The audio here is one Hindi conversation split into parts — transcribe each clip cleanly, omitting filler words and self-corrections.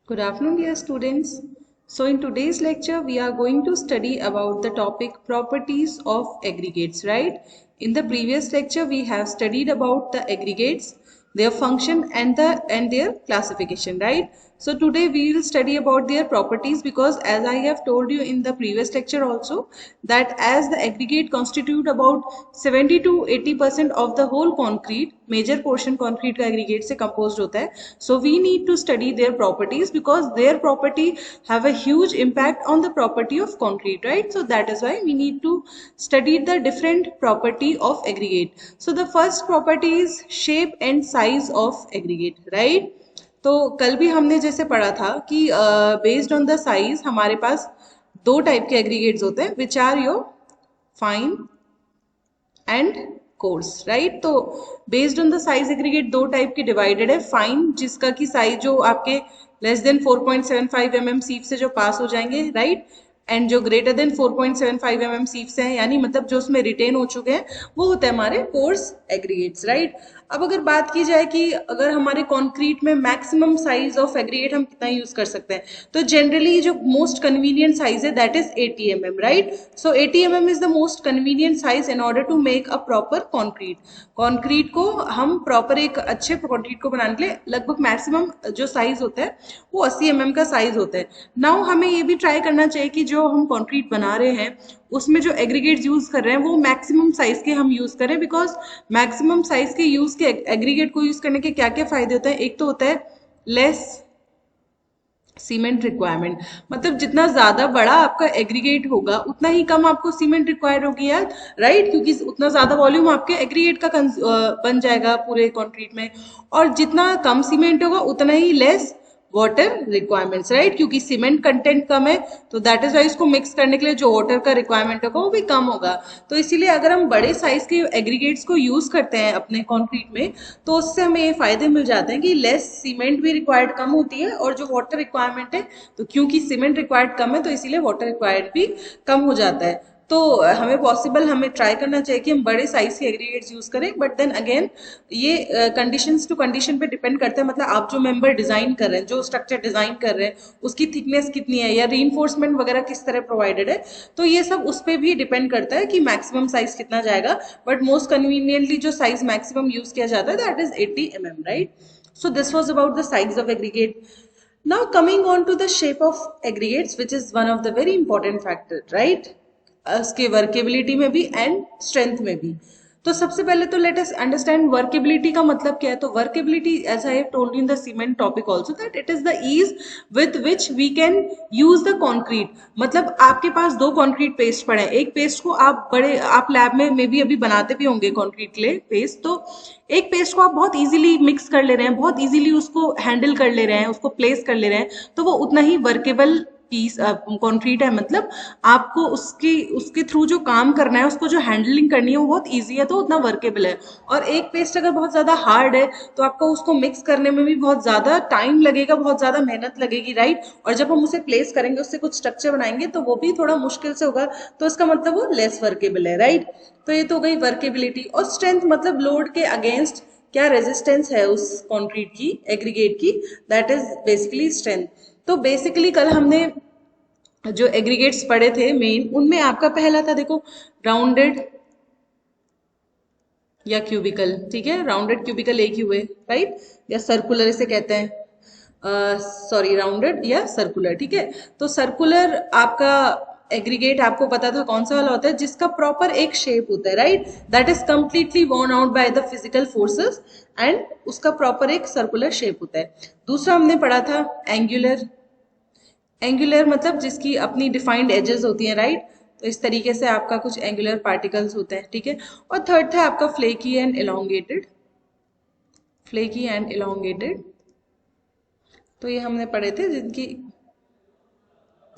Good afternoon, dear students. So, in today's lecture, we are going to study about the topic properties of aggregates, right? In the previous lecture, we have studied about the aggregates, their function and their classification, right? So, today we will study about their properties because as I have told you in the previous lecture also that as the aggregate constitute about 70 to 80% of the whole concrete, major portion concrete का aggregate से composed होता है. So we need to study their properties because their property have a huge impact on the property of concrete, right? So that is why we need to study the different property of aggregate. So the first property is shape and size of aggregate, right? तो कल भी हमने जैसे पढ़ा था कि बेस्ड ऑन द साइज हमारे पास दो टाइप के एग्रीगेट्स होते हैं which are your fine and coarse, right? तो based on the size aggregate दो टाइप के डिवाइडेड है. फाइन जिसका की साइज जो आपके लेस देन 4.75 mm सीप से जो पास हो जाएंगे, राइट? एंड जो ग्रेटर देन 4.75 mm सीप से हैं यानी मतलब जो उसमें रिटेन हो चुके हैं वो होते हैं हमारे कोर्स एग्रीगेट्स, राइट? अब अगर बात की जाए कि अगर हमारे कॉन्क्रीट में मैक्सिमम साइज ऑफ एग्रीगेट हम कितना यूज कर सकते हैं, तो जनरली जो मोस्ट कन्वीनियंट साइज है that is 80 mm, right? So 80 mm is the most convenient size in order to make a proper concrete. Concrete को हम प्रॉपर एक अच्छे कॉन्क्रीट को बनाने के लिए लगभग मैक्सिमम जो साइज होता है वो 80 mm का साइज होता है. नाउ हमें ये भी ट्राई करना चाहिए कि जो हम कॉन्क्रीट बना रहे हैं उसमें जो एग्रीगेट्स यूज कर रहे हैं वो मैक्सिमम साइज के हम यूज करें, बिकॉज मैक्सिमम साइज के यूज के एग्रीगेट को यूज करने के क्या क्या फायदे होते हैं. एक तो होता है लेस सीमेंट रिक्वायरमेंट, मतलब जितना ज्यादा बड़ा आपका एग्रीगेट होगा उतना ही कम आपको सीमेंट रिक्वायर होगी यार, राइट? क्योंकि उतना ज्यादा वॉल्यूम आपके एग्रीगेट का बन जाएगा पूरे कंक्रीट में. और जितना कम सीमेंट होगा उतना ही लेस वाटर रिक्वायरमेंट्स, राइट? क्योंकि सीमेंट कंटेंट कम है तो दैट इज वाई इसको मिक्स करने के लिए जो वाटर का रिक्वायरमेंट होगा वो भी कम होगा. तो इसीलिए अगर हम बड़े साइज के एग्रीगेट्स को यूज करते हैं अपने कंक्रीट में तो उससे हमें ये फायदे मिल जाते हैं कि लेस सीमेंट भी रिक्वायर्ड कम होती है और जो वाटर रिक्वायरमेंट है तो क्योंकि सीमेंट रिक्वायर्ड कम है तो इसीलिए वाटर रिक्वायर्ड भी कम हो जाता है. तो हमें ट्राई करना चाहिए कि हम बड़े साइज के एग्रीगेट्स यूज करें, बट देन अगेन ये कंडीशंस टू कंडीशन पे डिपेंड करता है. मतलब आप जो मेंबर डिजाइन कर रहे हैं, जो स्ट्रक्चर डिजाइन कर रहे हैं उसकी थिकनेस कितनी है या रीइंफोर्समेंट वगैरह किस तरह प्रोवाइडेड है, तो ये सब उस पर भी डिपेंड करता है कि मैक्सिमम साइज कितना जाएगा. बट मोस्ट कन्वीनियंटली जो साइज मैक्सिमम यूज किया जाता है that is 80 mm, right? So this was about the size of aggregate. Now coming on to the shape of aggregates, which is one of the very important factor, right? उसके वर्केबिलिटी में भी एंड स्ट्रेंथ में भी. तो सबसे पहले तो लेट अस अंडरस्टैंड वर्केबिलिटी का मतलब क्या है. तो workability as I have told in the cement topic also that it is the ease with which we can use the concrete. मतलब आपके पास दो कॉन्क्रीट पेस्ट पड़े हैं, एक पेस्ट को आप लैब में मे बी अभी बनाते भी होंगे कॉन्क्रीट के लिए पेस्ट, तो एक पेस्ट को आप बहुत इजीली मिक्स कर ले रहे हैं, बहुत इजीली उसको हैंडल कर ले रहे हैं, उसको प्लेस कर ले रहे हैं, तो वो उतना ही वर्केबल पीस कॉन्क्रीट है. मतलब आपको उसके थ्रू जो काम करना है, उसको जो हैंडलिंग करनी है वो बहुत इजी है, तो उतना वर्केबल है. और एक पेस्ट अगर बहुत ज्यादा हार्ड है तो आपको उसको मिक्स करने में भी बहुत ज्यादा टाइम लगेगा, बहुत ज्यादा मेहनत लगेगी, राइट? और जब हम उसे प्लेस करेंगे, उससे कुछ स्ट्रक्चर बनाएंगे तो वो भी थोड़ा मुश्किल से होगा, तो इसका मतलब वो लेस वर्केबल है, राइट? तो ये तो गई वर्केबिलिटी. और स्ट्रेंथ मतलब लोड के अगेंस्ट क्या रेजिस्टेंस है उस कॉन्क्रीट की, एग्रीगेट की, दैट इज बेसिकली स्ट्रेंथ. तो बेसिकली कल हमने जो एग्रीगेट्स पढ़े थे मेन, उनमें आपका पहला था देखो राउंडेड या क्यूबिकल. ठीक है, राउंडेड क्यूबिकल एक ही हुए, राइट? या सर्कुलर इसे कहते हैं, सॉरी राउंडेड या सर्कुलर. ठीक है, तो सर्कुलर आपका एग्रीगेट आपको पता था कौन सा वाला होता है जिसका प्रॉपर एक शेप होता है, right? That is completely worn out by the physical forces and उसका प्रॉपर एक सर्कुलर शेप होता है. दूसरा हमने पढ़ा था एंगुलर. एंगुलर मतलब जिसकी अपनी डिफाइंड एजेस होती हैं, राइट? तो इस तरीके से आपका कुछ एंगुलर पार्टिकल्स होते हैं. ठीक है, और थर्ड था आपका flaky and elongated. Flaky and elongated, तो ये हमने पढ़े थे जिनकी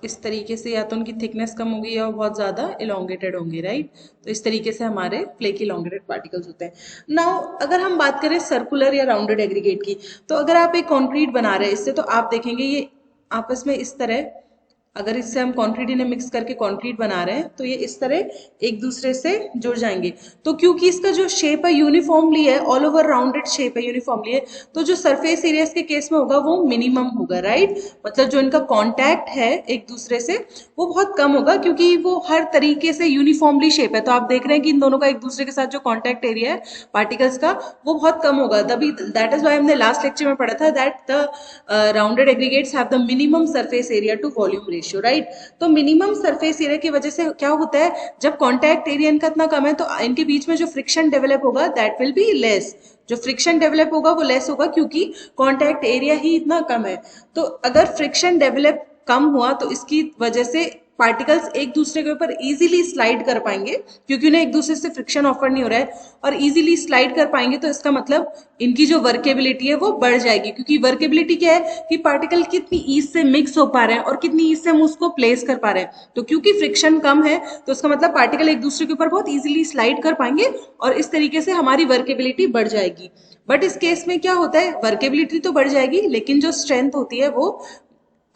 इस तरीके से या तो उनकी थिकनेस कम होगी या बहुत ज्यादा इलोंगेटेड होंगे, राइट? तो इस तरीके से हमारे फ्लेकी इलोंगेटेड पार्टिकल्स होते हैं. नाउ अगर हम बात करें सर्कुलर या राउंडेड एग्रीगेट की, तो अगर आप एक कॉन्क्रीट बना रहे हैं इससे, तो आप देखेंगे ये आपस में इस तरह अगर इससे हम कंक्रीट इन्हें मिक्स करके कंक्रीट बना रहे हैं तो ये इस तरह एक दूसरे से जुड़ जाएंगे। तो क्योंकि इसका जो शेप है यूनिफॉर्मली है, ऑल ओवर राउंडेड शेप है, यूनिफॉर्मली है, तो जो सरफेस एरिया के केस में होगा वो मिनिमम होगा, राइट। मतलब जो इनका कांटेक्ट है एक दूसरे से वो बहुत कम होगा, क्योंकि वो हर तरीके से यूनिफॉर्मली शेप है। तो आप देख रहे हैं कि इन दोनों का एक दूसरे के साथ जो कॉन्टैक्ट एरिया है पार्टिकल्स का वो बहुत कम होगा। तभी दैट इज वाई हमने लास्ट लेक्चर में पढ़ा था that the rounded aggregates have the minimum surface area to volume ratio, right. तो मिनिमम सरफेस एरिया की वजह से क्या होता है, जब कॉन्टैक्ट एरिया इनका इतना कम है तो इनके बीच में जो फ्रिक्शन डेवलप होगा दैट विल बी लेस। जो फ्रिक्शन डेवलप होगा वो लेस होगा क्योंकि कॉन्टैक्ट एरिया ही इतना कम है। तो अगर फ्रिक्शन डेवलप कम हुआ तो इसकी वजह से पार्टिकल्स एक दूसरे के ऊपर इजीली स्लाइड कर पाएंगे, क्योंकि उन्हें एक दूसरे से फ्रिक्शन ऑफर नहीं हो रहा है और इजीली स्लाइड कर पाएंगे। तो इसका मतलब इनकी जो वर्केबिलिटी है वो बढ़ जाएगी, क्योंकि वर्केबिलिटी क्या है कि पार्टिकल कितनी ईज से मिक्स हो पा रहे हैं और कितनी ईज से हम उसको प्लेस कर पा रहे हैं। तो क्योंकि फ्रिक्शन कम है तो इसका मतलब पार्टिकल एक दूसरे के ऊपर बहुत इजीली स्लाइड कर पाएंगे और इस तरीके से हमारी वर्केबिलिटी बढ़ जाएगी। बट इस केस में क्या होता है, वर्केबिलिटी तो बढ़ जाएगी लेकिन जो स्ट्रेंथ होती है वो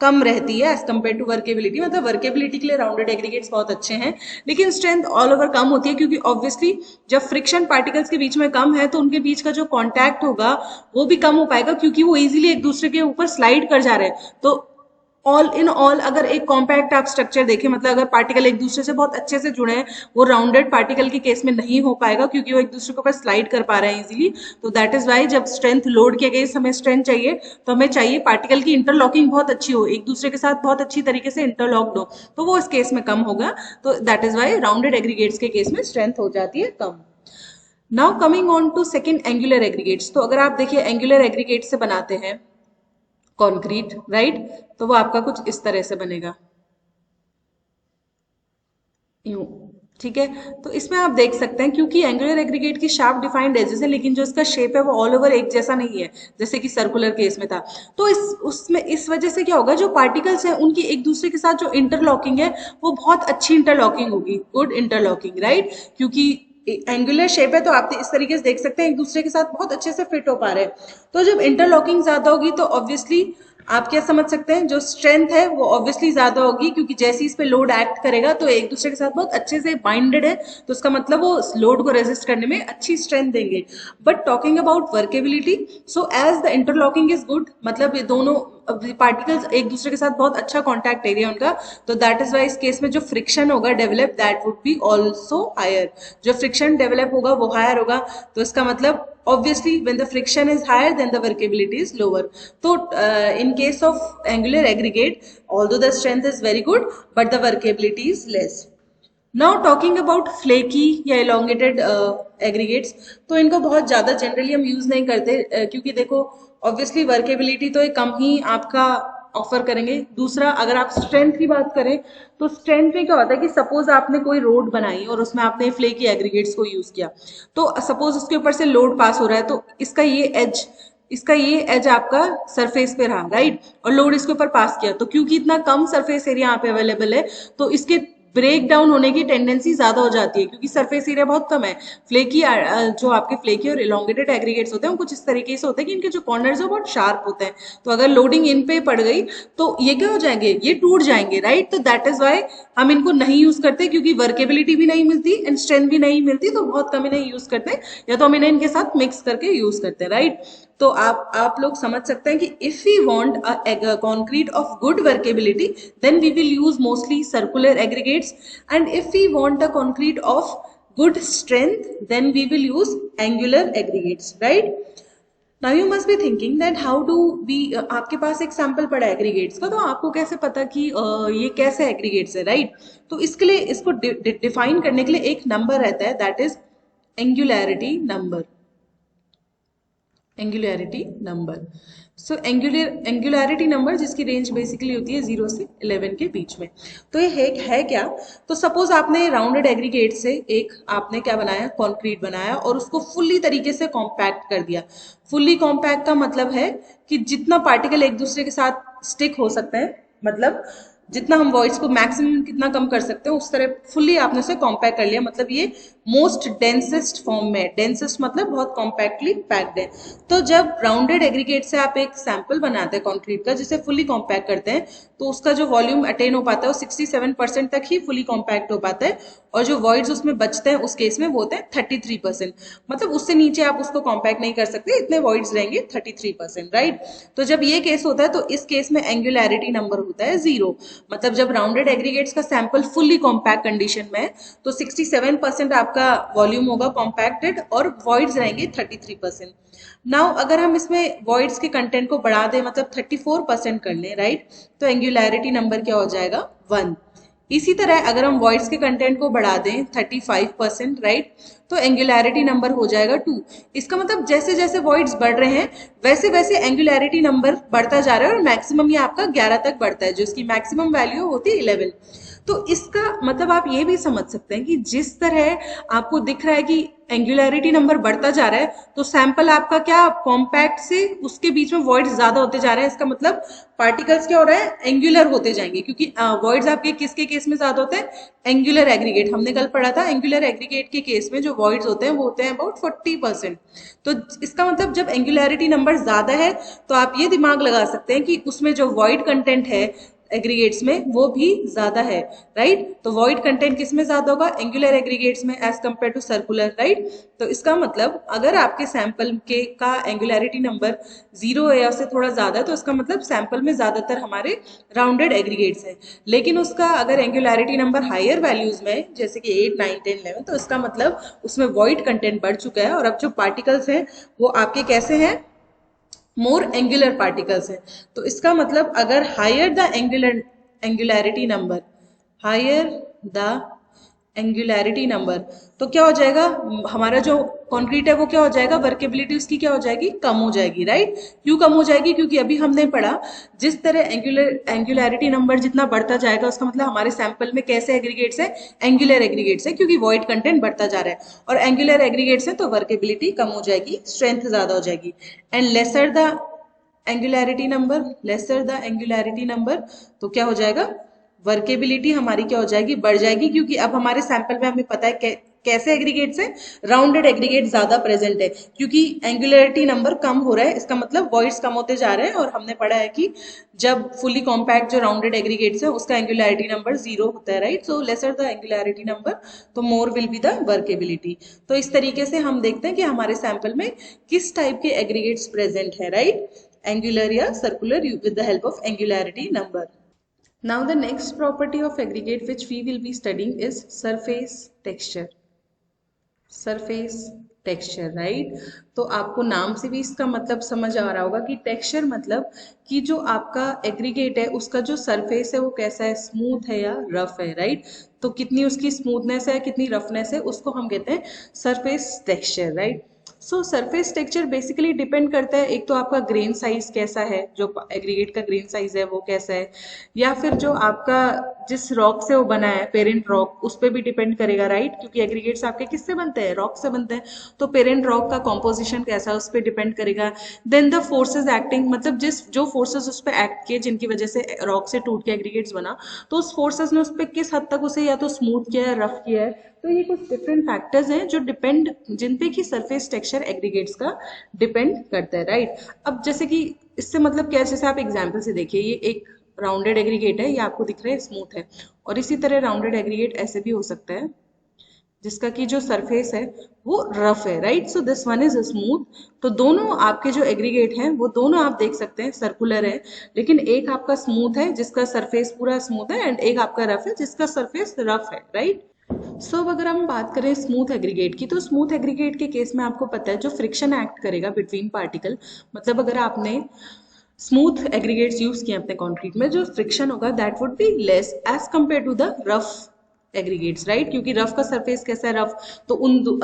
कम रहती है एज कम्पेयर टू वर्केबिलिटी। मतलब वर्केबिलिटी के लिए राउंडेड एग्रीगेट्स बहुत अच्छे हैं लेकिन स्ट्रेंथ ऑल ओवर कम होती है, क्योंकि ऑब्वियसली जब फ्रिक्शन पार्टिकल्स के बीच में कम है तो उनके बीच का जो कॉन्टैक्ट होगा वो भी कम हो पाएगा, क्योंकि वो इजीली एक दूसरे के ऊपर स्लाइड कर जा रहे हैं। तो ऑल इन ऑल अगर एक कॉम्पैक्ट आप स्ट्रक्चर देखें, मतलब अगर पार्टिकल एक दूसरे से बहुत अच्छे से जुड़े हैं, वो राउंडेड पार्टिकल के केस में नहीं हो पाएगा क्योंकि वो एक दूसरे के ऊपर स्लाइड कर पा रहे हैं इजीली। तो दैट इज वाई जब स्ट्रेंथ लोड के अगेंस्ट हमें स्ट्रेंथ चाहिए तो हमें चाहिए पार्टिकल की इंटरलॉकिंग बहुत अच्छी हो, एक दूसरे के साथ बहुत अच्छी तरीके से इंटरलॉक्ड हो, तो वो इस केस में कम होगा। तो that is why rounded aggregates के केस में स्ट्रेंथ हो जाती है कम। Now coming on to second angular aggregates. तो अगर आप देखिए एंगुलर एग्रीगेट से बनाते हैं कंक्रीट, राइट, तो वो आपका कुछ इस तरह से बनेगा, यूं, ठीक है। तो इसमें आप देख सकते हैं क्योंकि एंगुलर एग्रीगेट की शार्प डिफाइंड एजेस है लेकिन जो इसका शेप है वो ऑल ओवर एक जैसा नहीं है जैसे कि सर्कुलर केस में था। तो उसमें इस वजह से क्या होगा, जो पार्टिकल्स हैं उनकी एक दूसरे के साथ जो इंटरलॉकिंग है वो बहुत अच्छी इंटरलॉकिंग होगी, गुड इंटरलॉकिंग, राइट। क्योंकि एंगुलर शेप है तो आप इस तरीके से देख सकते हैं एक दूसरे के साथ बहुत अच्छे से फिट हो पा रहे हैं। तो जब इंटरलॉकिंग ज्यादा होगी तो ऑब्वियसली आप क्या समझ सकते हैं, जो स्ट्रेंथ है वो ऑब्वियसली ज्यादा होगी, क्योंकि जैसे इस पे लोड एक्ट करेगा तो एक दूसरे के साथ बहुत अच्छे से बाइंडेड है तो उसका मतलब वो लोड को रेजिस्ट करने में अच्छी स्ट्रेंथ देंगे। But talking about workability, so as the interlocking is good, मतलब ये दोनों पार्टिकल्स एक दूसरे के साथ बहुत अच्छा कॉन्टैक्ट एरिया उनका, तो दैट इज वाई इस केस में जो फ्रिक्शन होगा develop that would be also higher. जो फ्रिक्शन डेवलप होगा वो हायर होगा, तो इसका मतलब obviously when the friction is higher then the workability is lower. So in case of angular aggregate, although the strength is very good but the workability is less. Now talking about flaky या elongated aggregates, तो इनको बहुत ज्यादा जनरली हम यूज नहीं करते क्योंकि देखो ऑब्वियसली वर्केबिलिटी तो एक कम ही आपका ऑफर करेंगे। दूसरा अगर आप स्ट्रेंथ की बात करें तो स्ट्रेंथ में क्या होता है कि सपोज आपने कोई रोड बनाई और उसमें आपने फ्लेकी एग्रीगेट्स को यूज किया, तो सपोज उसके ऊपर से लोड पास हो रहा है तो इसका ये एज आपका सरफेस पे रहा, राइट, और लोड इसके ऊपर पास किया, तो क्योंकि इतना कम सरफेस एरिया यहाँ पे अवेलेबल है तो इसके ब्रेक डाउन होने की टेंडेंसी ज्यादा हो जाती है क्योंकि सरफेस एरिया बहुत कम है। फ्लेकी जो आपके फ्लेकी और इलोंगेटेड एग्रीगेट्स होते हैं वो कुछ इस तरीके से होते हैं कि इनके जो कॉर्नर्स है बहुत शार्प होते हैं, तो अगर लोडिंग इन पे पड़ गई तो ये क्या हो जाएंगे, ये टूट जाएंगे, राइट। तो दैट इज वाई हम इनको नहीं यूज करते, क्योंकि वर्केबिलिटी भी नहीं मिलती एंड स्ट्रेंथ भी नहीं मिलती, तो बहुत कम इन्हें यूज करते हैं, या तो हम इन्हें इनके साथ मिक्स करके यूज करते हैं, राइट। तो आप लोग समझ सकते हैं कि if we want a concrete of good workability then we will use mostly circular aggregates, and if we want a concrete of good strength then we will use angular aggregates, right. Now you must be thinking that how do we आपके पास एक सैंपल पड़ा है एग्रीगेट्स का, तो आपको कैसे पता कि ये कैसे एग्रीगेट्स है, राइट। तो इसके लिए इसको डिफाइन करने के लिए एक नंबर रहता है that is angularity number, angularity number. So angularity number जिसकी रेंज बेसिकली होती है 0 से 11 के बीच में। तो ये है क्या, तो सपोज आपने राउंडेड एग्रीगेट से एक आपने क्या बनाया, कंक्रीट बनाया और उसको फुल्ली तरीके से कॉम्पैक्ट कर दिया। फुल्ली कॉम्पैक्ट का मतलब है कि जितना पार्टिकल एक दूसरे के साथ स्टिक हो सकते हैं, मतलब जितना हम वॉइड्स को मैक्सिमम कितना कम कर सकते हैं उस तरह फुल्ली आपने उसे कॉम्पैक्ट कर लिया, मतलब ये मोस्ट डेंसेस्ट फॉर्म में है। डेंसेस्ट मतलब बहुत कॉम्पैक्टली पैक्ड है। तो जब राउंडेड एग्रीगेट से आप एक सैंपल बनाते हैं कंक्रीट का, जिसे फुल्ली कॉम्पैक्ट करते हैं, तो उसका जो वॉल्यूम अटेन हो पाता है वो 67% तक ही फुली कॉम्पैक्ट हो पाता है, और जो वॉइड्स उसमें बचते हैं उस केस में वो होते हैं 33%। मतलब उससे नीचे आप उसको कॉम्पैक्ट नहीं कर सकते, इतने वॉइड्स रहेंगे 33%, राइट। तो जब ये केस होता है तो इस केस में एंगुलैरिटी नंबर होता है 0। मतलब जब राउंडेड एग्रीगेट्स का सैंपल फुल्ली कॉम्पैक्ट कंडीशन में है तो 67% आपका वॉल्यूम होगा कॉम्पैक्टेड और वॉइड्स रहेंगे 33%। नाउ अगर हम इसमें वॉइड्स के कंटेंट को बढ़ा दें, मतलब 34% कर लें, राइट, तो एंगुलैरिटी नंबर क्या हो जाएगा 1। इसी तरह अगर हम वॉइड्स के कंटेंट को बढ़ा दें 35%, राइट, तो एंगुलैरिटी नंबर हो जाएगा 2। इसका मतलब जैसे जैसे वॉइड्स बढ़ रहे हैं वैसे वैसे एंगुलैरिटी नंबर बढ़ता जा रहा है, और मैक्सिमम ये आपका 11 तक बढ़ता है, जो इसकी मैक्सिमम वैल्यू होती है 11। तो इसका मतलब आप ये भी समझ सकते हैं कि जिस तरह आपको दिख रहा है कि एंगुलैरिटी नंबर बढ़ता जा रहा है, तो सैंपल आपका क्या कॉम्पैक्ट से उसके बीच में वॉइड्स ज्यादा होते जा रहे हैं। इसका मतलब पार्टिकल्स क्या हो रहा है, एंगुलर होते जाएंगे, क्योंकि वॉइड्स आपके किसके केस में ज्यादा होते हैं, एंगुलर एग्रीगेट। हमने कल पढ़ा था एंगुलर एग्रीगेट के केस में जो वॉइड्स होते हैं वो होते हैं अबाउट 40%। तो इसका मतलब जब एंगुलैरिटी नंबर ज्यादा है तो आप ये दिमाग लगा सकते हैं कि उसमें जो वॉइड कंटेंट है एग्रीगेट्स में वो भी ज्यादा है, राइट। तो वॉइड कंटेंट किस में ज्यादा होगा, एंगुलर एग्रीगेट्स में as compare to circular, right. तो इसका मतलब अगर आपके सैंपल के का एंगुलैरिटी नंबर 0 है या उससे थोड़ा ज्यादा है, तो इसका मतलब सैंपल में ज्यादातर हमारे राउंडेड एग्रीगेट्स हैं। लेकिन उसका अगर एंगुलैरिटी नंबर हायर वैल्यूज में जैसे कि 8, 9, 10, 11, तो इसका मतलब उसमें वॉइड कंटेंट बढ़ चुका है, और अब जो पार्टिकल्स हैं वो आपके कैसे हैं, मोर एंगुलर पार्टिकल्स हैं। तो इसका मतलब अगर higher the angularity number, higher the angularity number, तो क्या हो जाएगा, हमारा जो कंक्रीट है वो क्या हो जाएगा, वर्केबिलिटी उसकी क्या हो जाएगी, कम हो जाएगी, राइट। क्यों कम हो जाएगी, क्योंकि अभी हमने पढ़ा जिस तरह एंगुलैरिटी नंबर जितना बढ़ता जाएगा उसका मतलब हमारे सैंपल में कैसे एग्रीगेट्स है, एंगुलर एग्रीगेट्स है, क्योंकि वॉइड कंटेंट बढ़ता जा रहा है, और एंगुलर एग्रीगेट्स है तो वर्केबिलिटी कम हो जाएगी, स्ट्रेंथ ज्यादा हो जाएगी। And lesser the angularity number, lesser the angularity number, तो क्या हो जाएगा, वर्केबिलिटी हमारी क्या हो जाएगी, बढ़ जाएगी, क्योंकि अब हमारे सैंपल में हमें पता है कैसे एग्रीगेट्स है, राउंडेड एग्रीगेट ज्यादा प्रेजेंट है, क्योंकि एंगुलरिटी नंबर कम हो रहा है, इसका मतलब वॉइड्स कम होते जा रहे हैं। और हमने पढ़ा है कि जब फुली कॉम्पैक्ट जो राउंडेड एग्रीगेट्स है उसका एंगुलरिटी नंबर 0 होता है, right. So lesser the angularity number तो more will be the workability. तो इस तरीके से हम देखते हैं कि हमारे सैंपल में किस टाइप के एग्रीगेट्स प्रेजेंट है, राइट, एंगुलर या circular, with the help of angularity number. Now the next property of aggregate which we will be studying is surface texture. Surface texture, right? तो आपको नाम से भी इसका मतलब समझ आ रहा होगा कि टेक्सचर मतलब कि जो आपका एग्रीगेट है उसका जो सरफेस है वो कैसा है, स्मूथ है या रफ है, राइट। तो कितनी उसकी स्मूथनेस है, कितनी रफनेस है, उसको हम कहते हैं सरफेस टेक्सचर, राइट। सो सरफेस टेक्सचर बेसिकली डिपेंड करता है, एक तो आपका ग्रेन साइज कैसा है, जो एग्रीगेट का ग्रेन साइज है वो कैसा है, या फिर जो आपका जिस रॉक से वो बना है, पेरेंट रॉक, उस पर भी डिपेंड करेगा, राइट, क्योंकि एग्रीगेट्स आपके किससे बनते हैं, रॉक से बनते हैं। तो पेरेंट रॉक का कॉम्पोजिशन कैसा है उस पर डिपेंड करेगा। देन द फोर्सेज एक्टिंग, मतलब जो फोर्सेज उस पर एक्ट किए जिनकी वजह से रॉक से टूट के एग्रीगेट्स बना, तो उस फोर्सेज ने उस पर किस हद तक उसे या तो स्मूथ किया है, रफ किया है। तो ये कुछ डिफरेंट फैक्टर्स हैं जो डिपेंड, जिन पे कि सरफेस टेक्सचर एग्रीगेट्स का डिपेंड करता है, राइट। अब जैसे कि इससे मतलब क्या, जैसे आप एग्जांपल से देखिए, ये एक राउंडेड एग्रीगेट है, ये आपको दिख रहा है स्मूथ है, और इसी तरह राउंडेड एग्रीगेट ऐसे भी हो सकता है जिसका कि जो सरफेस है वो रफ है, right. So this one is smooth. तो दोनों आपके जो एग्रीगेट हैं वो दोनों आप देख सकते हैं सर्कुलर है, लेकिन एक आपका स्मूथ है जिसका सरफेस पूरा स्मूथ है, एंड एक आपका रफ है जिसका सरफेस रफ है, राइट। सो अगर हम बात करें स्मूथ एग्रीगेट की, तो स्मूथ एग्रीगेट के केस में आपको पता है जो फ्रिक्शन एक्ट करेगा बिटवीन पार्टिकल, मतलब अगर आपने स्मूथ एग्रीगेट्स यूज किए अपने कंक्रीट में, जो फ्रिक्शन होगा that would be less as compare to the rough aggregates, right, क्योंकि रफ का सरफेस कैसा है, रफ, तो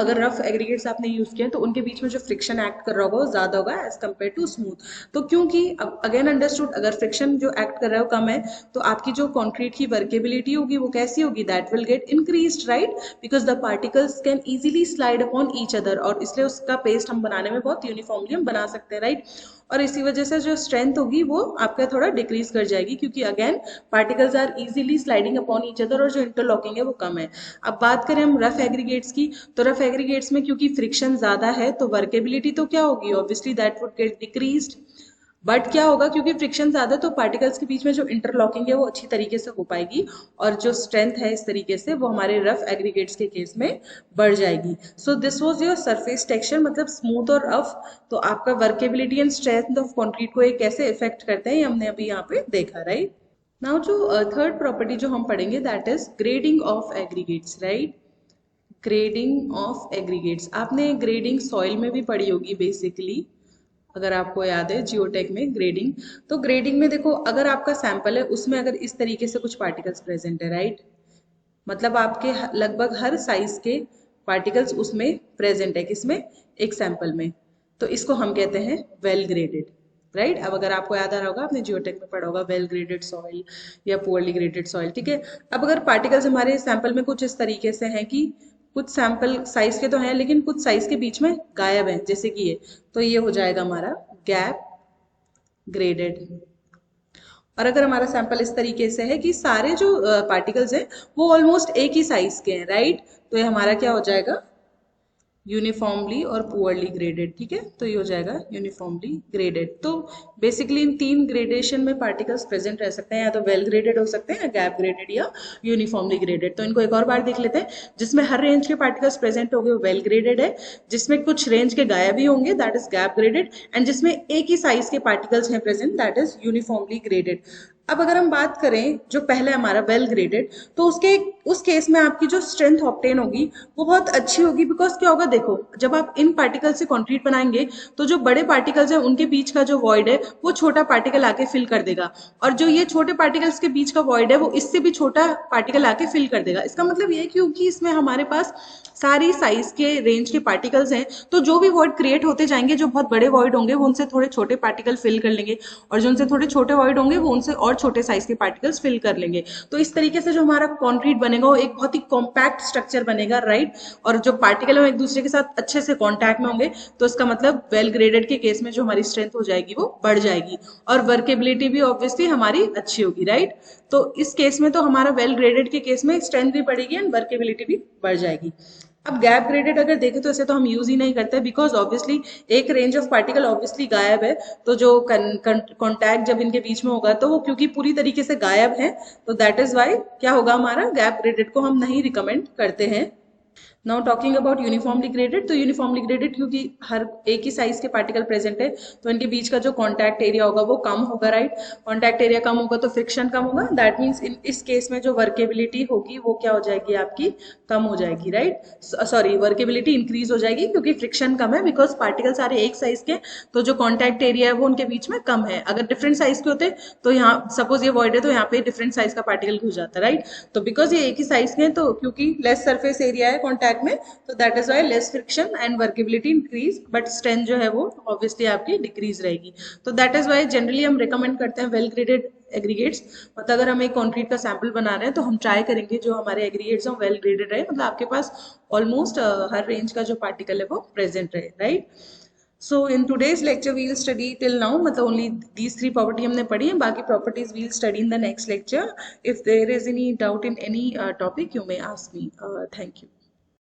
अगर रफ एग्रीगेट्स आपने यूज किया तो उनके बीच में जो फ्रिक्शन एक्ट कर रहा होगा वो ज्यादा होगा एज कंपेयर टू स्मूथ। तो क्योंकि अब अगेन अंडरस्टूड, अगर फ्रिक्शन जो एक्ट कर रहा है वो कम है तो आपकी जो कंक्रीट की वर्केबिलिटी होगी वो कैसी होगी, that will get increased, right, because the particles can easily slide upon each other, और इसलिए उसका पेस्ट हम बनाने में बहुत यूनिफॉर्मली हम बना सकते हैं, राइट। और इसी वजह से जो स्ट्रेंथ होगी वो आपका थोड़ा डिक्रीज कर जाएगी, क्योंकि again particles are easily sliding upon each other और जो इंटरलॉकिंग है वो कम है। अब बात करें हम रफ एग्रीगेट्स की, तो रफ एग्रीगेट्स में क्योंकि फ्रिक्शन ज्यादा है तो वर्केबिलिटी तो क्या होगी, obviously that would get decreased. But क्या होगा, क्योंकि फ्रिक्शन ज्यादा है तो पार्टिकल्स के बीच में जो इंटरलॉकिंग है वो अच्छी तरीके से हो पाएगी, और जो स्ट्रेंथ है इस तरीके से वो हमारे रफ एग्रीगेट्स के केस में बढ़ जाएगी। So this was your surface texture, मतलब स्मूथ और रफ। तो आपका workability and strength of concrete को ये कैसे इफेक्ट करते हैं ये हमने अभी यहाँ पे देखा, राइट। नाउ जो थर्ड प्रॉपर्टी जो हम पढ़ेंगे that is grading of aggregates, right. Grading of aggregates आपने ग्रेडिंग सॉइल में भी पढ़ी होगी बेसिकली, अगर आपको याद है जियोटेक में ग्रेडिंग। तो ग्रेडिंग में देखो, अगर आपका सैंपल है उसमें अगर इस तरीके से कुछ पार्टिकल्स प्रेजेंट है, राइट, मतलब आपके लगभग हर साइज के पार्टिकल्स उसमें प्रेजेंट है, किसमें, एक सैंपल में, तो इसको हम कहते हैं वेल ग्रेडेड, राइट। अब अगर आपको याद आ रहा होगा, आपने जियोटेक में पढ़ा होगा वेल ग्रेडेड सॉइल या पुअरली ग्रेडेड सॉइल, ठीक है। अब अगर पार्टिकल्स हमारे सैंपल में कुछ इस तरीके से हैं कि कुछ सैंपल साइज के तो हैं लेकिन कुछ साइज के बीच में गायब है, जैसे कि ये, तो ये हो जाएगा हमारा गैप ग्रेडेड। और अगर हमारा सैंपल इस तरीके से है कि सारे जो पार्टिकल्स हैं वो ऑलमोस्ट एक ही साइज के हैं, राइट, तो ये हमारा क्या हो जाएगा, यूनिफॉर्मली और पुअरली ग्रेडेड, ठीक है। तो ये हो जाएगा यूनिफॉर्मली ग्रेडेड। तो बेसिकली इन तीन ग्रेडेशन में पार्टिकल्स प्रेजेंट रह सकते हैं, या तो वेल ग्रेडेड हो सकते हैं, या गैप ग्रेडेड, या यूनिफॉर्मली ग्रेडेड। तो इनको एक और बार देख लेते हैं, जिसमें हर रेंज के पार्टिकल्स प्रेजेंट होंगे वो वेल ग्रेडेड है, जिसमें कुछ रेंज के गायब भी होंगे that is gap graded, and जिसमें एक ही साइज के पार्टिकल्स हैं present that is uniformly graded. अब अगर हम बात करें जो पहले हमारा वेल ग्रेडेड, तो उस केस में आपकी जो स्ट्रेंथ ऑब्टेन होगी वो बहुत अच्छी होगी, बिकॉज क्या होगा, देखो जब आप इन पार्टिकल से कंक्रीट बनाएंगे तो जो बड़े पार्टिकल्स हैं उनके बीच का जो वॉइड है वो छोटा पार्टिकल आके फिल कर देगा, और जो ये छोटे पार्टिकल्स के बीच का वॉइड है वो इससे भी छोटा पार्टिकल आके फिल कर देगा। इसका मतलब ये क्योंकि इसमें हमारे पास सारी साइज के रेंज के पार्टिकल्स हैं, तो जो भी वॉइड क्रिएट होते जाएंगे, जो बहुत बड़े वॉइड होंगे वो उनसे थोड़े छोटे पार्टिकल फिल कर लेंगे, और जो उनसे थोड़े छोटे वॉइड होंगे वो उनसे और छोटे साइज के पार्टिकल्स फिल कर लेंगे। तो इस तरीके से जो हमारा कॉन्क्रीट बनेगा वो एक बहुत ही कॉम्पैक्ट स्ट्रक्चर बनेगा, राइट। और जो पार्टिकल है एक दूसरे के साथ अच्छे से कॉन्टैक्ट में होंगे, तो इसका मतलब वेल ग्रेडेड के केस में जो हमारी स्ट्रेंथ हो जाएगी वो बढ़ जाएगी, और वर्केबिलिटी भी ऑब्वियसली हमारी अच्छी होगी, राइट। तो इस केस में तो हमारा वेल ग्रेडेड के केस में स्ट्रेंथ भी बढ़ेगी एंड वर्केबिलिटी भी बढ़ जाएगी। अब गैप ग्रेडेड अगर देखें तो ऐसे तो हम यूज ही नहीं करते, बिकॉज ऑब्वियसली एक रेंज ऑफ पार्टिकल ऑब्वियसली गायब है, तो जो कॉन्टैक्ट जब इनके बीच में होगा तो वो क्योंकि पूरी तरीके से गायब है, तो दैट इज वाई क्या होगा, हमारा गैप ग्रेडेड को हम नहीं रिकमेंड करते हैं। Now talking about uniformly graded, तो यूनिफॉर्मली ग्रेडेड क्योंकि हर एक ही साइज के पार्टिकल प्रेजेंट है तो इनके बीच का जो कॉन्टैक्ट एरिया होगा वो कम होगा, राइट। कॉन्टैक्ट एरिया कम होगा तो फ्रिक्शन कम होगा, दैट मीन्स इस केस में जो वर्केबिलिटी होगी वो क्या हो जाएगी, आपकी कम हो जाएगी, राइट। सॉरी, वर्केबिलिटी इंक्रीज हो जाएगी क्योंकि फ्रिक्शन कम है, बिकॉज पार्टिकल सारे एक साइज के, तो जो कॉन्टैक्ट एरिया है वो उनके बीच में कम है। अगर डिफरेंट साइज के होते तो यहाँ सपोज ये वॉइड है तो यहाँ पे डिफरेंट साइज का पार्टिकल घुस जाता, राइट। तो बिकॉज ये एक ही साइज के हैं तो क्योंकि लेस सरफेस एरिया है कॉन्टैक्ट में, तो that is why less friction and workability increase, but strength जो है वो ऑब्वियसली आपकी डिक्रीज रहेगी। तो दैट इज वाई जनरली हम रिकमेंड करते हैं वेल ग्रेडेड एग्रीगेट्स। मतलब अगर हम एक कंक्रीट का सैंपल बना रहे हैं तो हम ट्राई करेंगे जो हमारे एग्रीगेट्स हैं वेल ग्रेडेड रहे, मतलब आपके पास ऑलमोस्ट हर रेंज का जो पार्टिकल है वो प्रेजेंट रहे, right. So in today's lecture we'll study till now, मतलब ओनली दीज थ्री प्रॉपर्टी हमने पढ़ी है, बाकी properties we'll study in the next lecture. If there is any doubt in any topic you may ask me. Thank you.